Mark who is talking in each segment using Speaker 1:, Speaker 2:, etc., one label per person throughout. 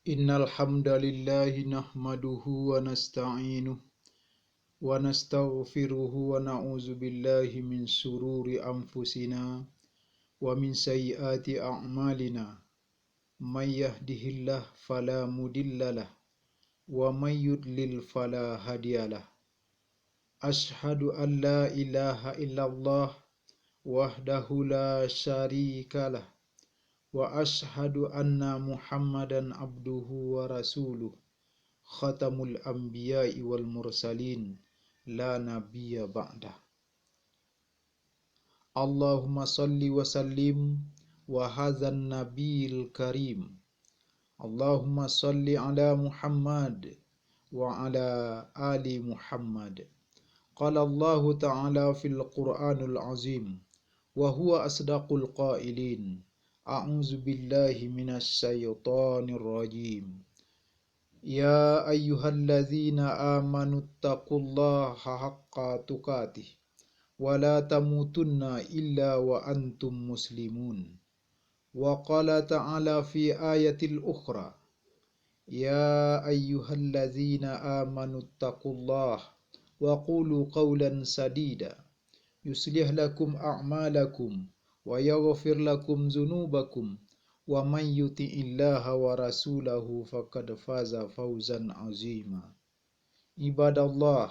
Speaker 1: Innal hamdalillahi nahmaduhu wa nasta'inuhu wa nastaghfiruhu wa na'udzu billahi min sururi anfusina wa min sayyiati a'malina. May yahdihillahu fala mudhillalah wa may yudlil fala hadiyalah. Ashhadu an la ilaha illallah wahdahu la syarikalah wa ashhadu anna Muhammadan abduhu wa rasuluh khatamul anbiya'i wal mursalin la nabiyya ba'dah. Allahumma salli wa sallim wa hadzan nabiyil karim. Allahumma salli ala Muhammad wa ala ali Muhammad. Qala Allah ta'ala fil Qur'anul azim wa huwa asdaqul qailin. A'udzu billahi minasy syaithanir rajim. Ya ayyuhalladzina amanu taqullaha haqqa tuqatih wa la tamutunna illa wa antum muslimun. Wa qala ta'ala fi ayatil ukhra. Ya ayyuhalladzina amanu taqullaha wa qulu qawlan sadida yuslih lakum a'malakum wa yaghfir lakum dzunubakum wa man yuti'illaha wa rasulahu faqad faza fawzan azima. Ibadallah,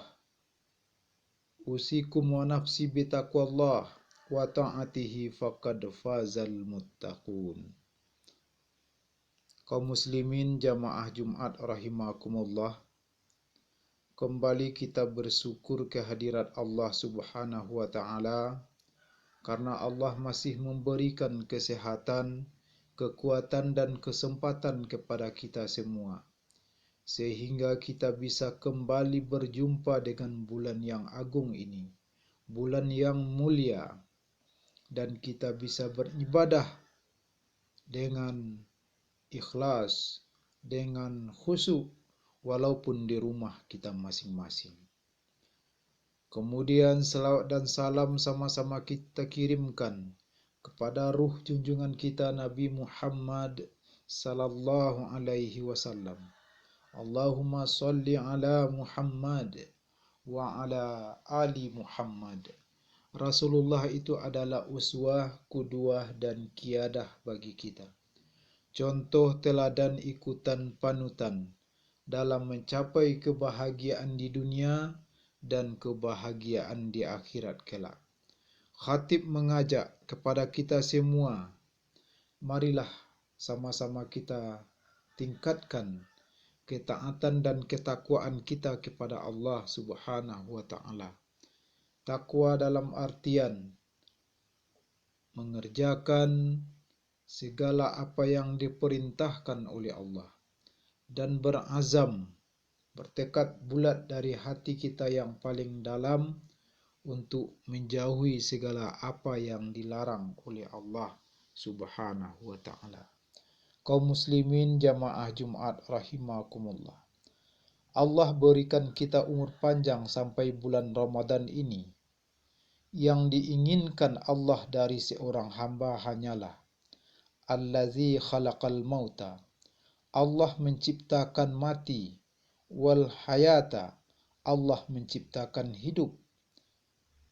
Speaker 1: usikum wa nafsi bitaqwallah wa ta'atihi faqad fazal muttaqun. Kaum muslimin jamaah Jumat rahimakumullah, kembali kita bersyukur kehadirat Allah Subhanahu wa taala karena Allah masih memberikan kesehatan, kekuatan dan kesempatan kepada kita semua, sehingga kita bisa kembali berjumpa dengan bulan yang agung ini, bulan yang mulia, dan kita bisa beribadah dengan ikhlas, dengan khusyuk, walaupun di rumah kita masing-masing. Kemudian salawat dan salam sama-sama kita kirimkan kepada ruh junjungan kita Nabi Muhammad sallallahu alaihi wasallam. Allahumma salli ala Muhammad wa ala ali Muhammad. Rasulullah itu adalah uswah, kudwah dan qiyadah bagi kita. Contoh teladan ikutan panutan dalam mencapai kebahagiaan di dunia dan kebahagiaan di akhirat kelak. Khatib mengajak kepada kita semua, marilah sama-sama kita tingkatkan ketaatan dan ketakwaan kita kepada Allah Subhanahu wa taala. Takwa dalam artian mengerjakan segala apa yang diperintahkan oleh Allah dan berazam, bertekad bulat dari hati kita yang paling dalam untuk menjauhi segala apa yang dilarang oleh Allah Subhanahu wa taala. Kaum muslimin jamaah Jumat rahimakumullah, Allah berikan kita umur panjang sampai bulan Ramadan ini. Yang diinginkan Allah dari seorang hamba hanyalah allazi khalaqal mauta, Allah menciptakan mati, wal hayata, Allah menciptakan hidup.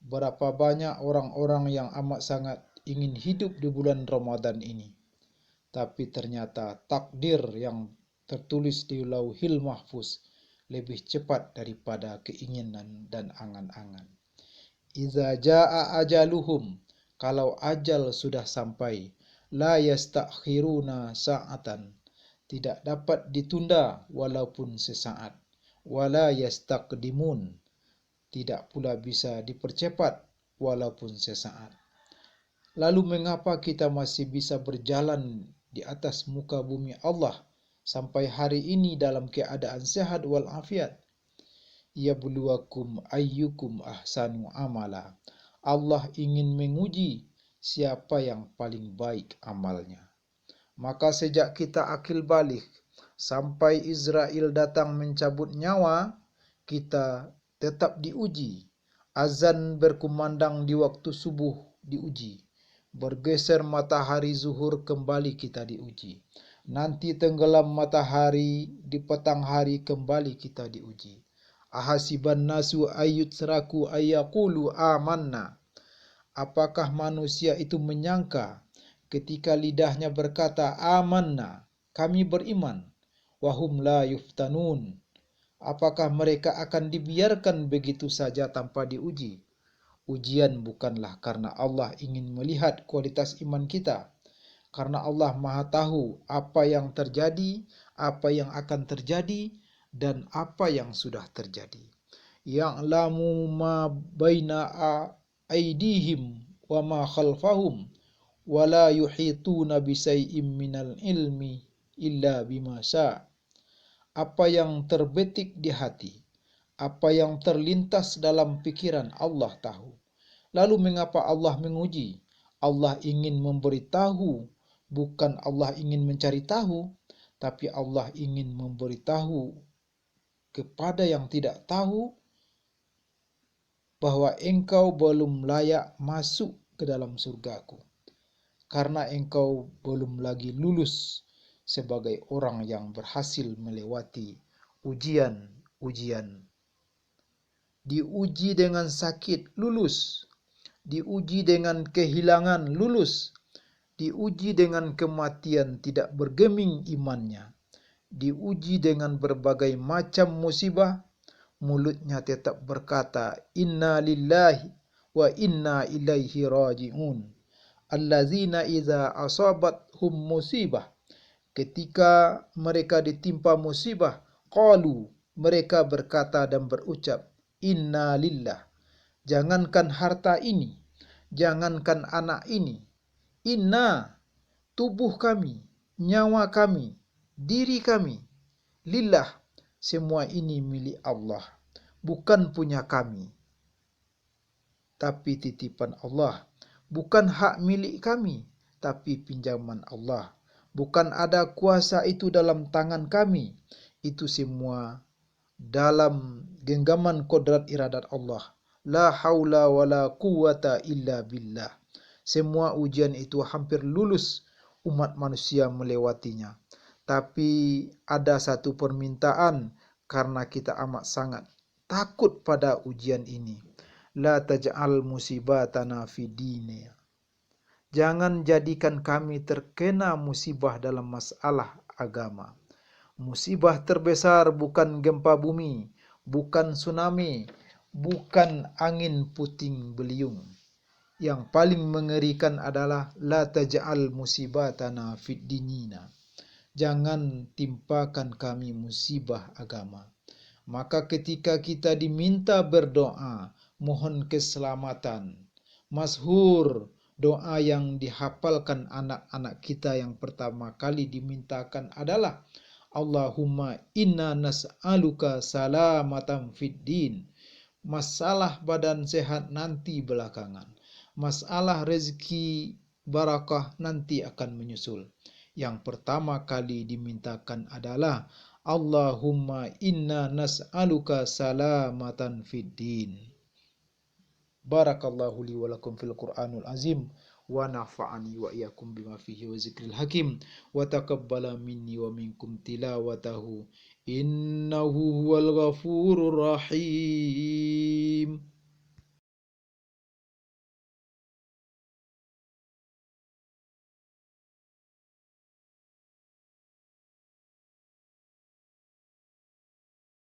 Speaker 1: Berapa banyak orang-orang yang amat sangat ingin hidup di bulan Ramadan ini, tapi ternyata takdir yang tertulis di Lauhil Mahfuz lebih cepat daripada keinginan dan angan-angan. Iza jaa ajaluhum, kalau ajal sudah sampai, la yastakhiruna sa'atan, tidak dapat ditunda walaupun sesaat, wala yastaqdimun, tidak pula bisa dipercepat walaupun sesaat. Lalu mengapa kita masih bisa berjalan di atas muka bumi Allah sampai hari ini dalam keadaan sehat walafiat? Yabluwakum ayyukum ahsanu amala. Allah ingin menguji siapa yang paling baik amalnya. Maka sejak kita akil balik sampai Israel datang mencabut nyawa, kita tetap diuji. Azan berkumandang di waktu subuh diuji. Bergeser matahari zuhur kembali kita diuji. Nanti tenggelam matahari, di petang hari kembali kita diuji. Ahasiban nasu ayyutraku ayyaqulu amanna. Apakah manusia itu menyangka ketika lidahnya berkata amanna, kami beriman, wahum la yuftanun. Apakah mereka akan dibiarkan begitu saja tanpa diuji? Ujian bukanlah karena Allah ingin melihat kualitas iman kita, karena Allah Maha tahu apa yang terjadi, apa yang akan terjadi, dan apa yang sudah terjadi. Ya'lamu ma baina aidihim wa ma khalfahum wa la yuhituna bisay'im minal ilmi illa bima syaa. Apa yang terbetik di hati, apa yang terlintas dalam pikiran Allah tahu. Lalu mengapa Allah menguji? Allah ingin memberitahu, bukan Allah ingin mencari tahu, tapi Allah ingin memberitahu kepada yang tidak tahu bahwa engkau belum layak masuk ke dalam surgaku, karena engkau belum lagi lulus sebagai orang yang berhasil melewati ujian-ujian. Diuji dengan sakit, lulus. Diuji dengan kehilangan, lulus. Diuji dengan kematian, tidak bergeming imannya. Diuji dengan berbagai macam musibah, mulutnya tetap berkata, Inna lillahi wa inna ilaihi raji'un. Allazina idza asabathum musibah. Ketika mereka ditimpa musibah, qalu, mereka berkata dan berucap, Inna lillah. Jangankan harta ini, jangankan anak ini, inna, tubuh kami, nyawa kami, diri kami, lillah, semua ini milik Allah, bukan punya kami, tapi titipan Allah, bukan hak milik kami, tapi pinjaman Allah, bukan ada kuasa itu dalam tangan kami, itu semua dalam genggaman kodrat iradat Allah. La haula wa la quwata illa billah. Semua ujian itu hampir lulus umat manusia melewatinya. Tapi ada satu permintaan karena kita amat sangat takut pada ujian ini. La taj'al musibatana fi dini. Jangan jadikan kami terkena musibah dalam masalah agama. Musibah terbesar bukan gempa bumi, bukan tsunami, bukan angin puting beliung. Yang paling mengerikan adalah la taj'al musibatana fid dinina. Jangan timpakan kami musibah agama. Maka ketika kita diminta berdoa, mohon keselamatan, masyhur doa yang dihafalkan anak-anak kita yang pertama kali dimintakan adalah Allahumma inna nas'aluka salamatan fid din. Masalah badan sehat nanti belakangan. Masalah rezeki barakah nanti akan menyusul. Yang pertama kali dimintakan adalah Allahumma inna nas'aluka salamatan fid din. Barakallahu li wa lakum fil Qur'anul azim. Wa nafa'ani wa iyyakum bima fihi wa zikril hakim wa taqabbala minni wa minkum tilawatahu innahu huwal ghafurur rahim.